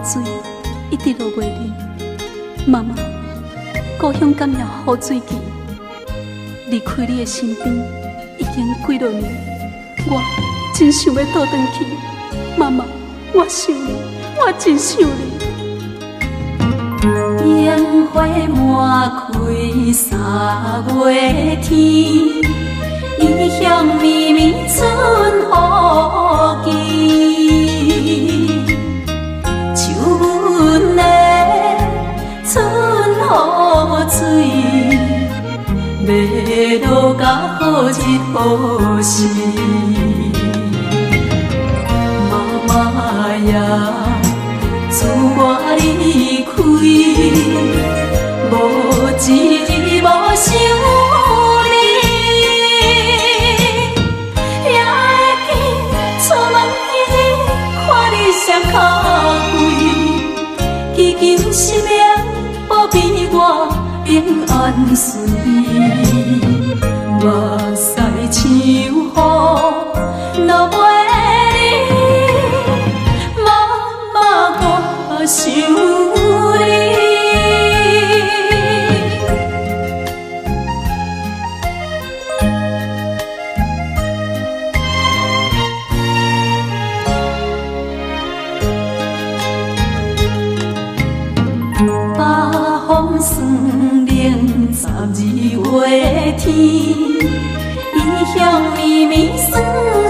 水一直都袂啉。妈妈，故乡感染雨水季，离开你的身边已经几多年，我真想要倒转去。妈妈，我想你，我真想你。烟花满开三月天，异乡绵绵春雨季。秋分的春雨水，要落甲好日好时。妈妈呀，自我离开，无一日无想你，也会记出门迄日看你双脚跪，祈求神明保庇我平安顺利。目屎像雨落袂离，妈妈我想你。北风霜冷12月天，异乡绵绵霜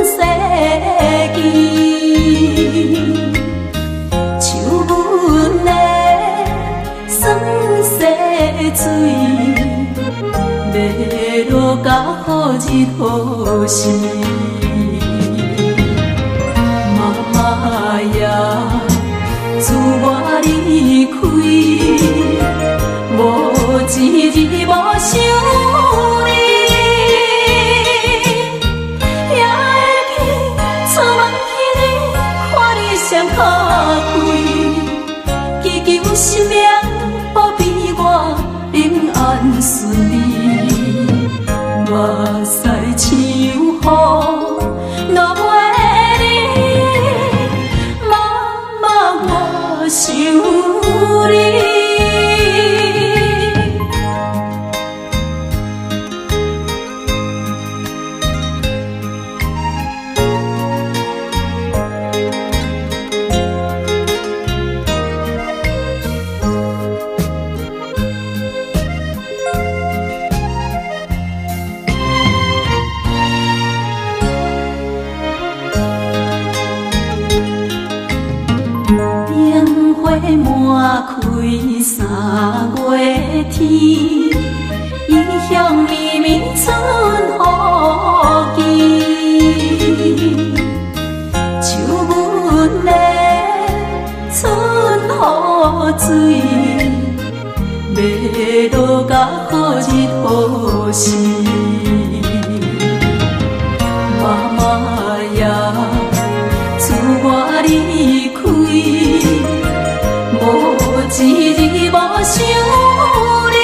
世纪。秋分的霜洗水，要落甲好日好时。妈妈呀，自我离开，无一日无想你，也会记出门迄日看你双脚跪，祈求神明保庇我平安顺利。目屎像雨落袂离，妈妈我想你。烟花满开三月天，异乡绵绵春雨季。秋分的春雨水，要落甲好日好时。妈妈呀，自我离开，无一日无想你，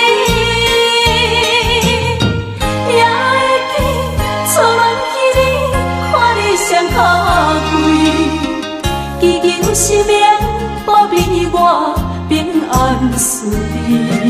也会记出门迄日看你双脚跪，祈求神明保庇我平安顺利。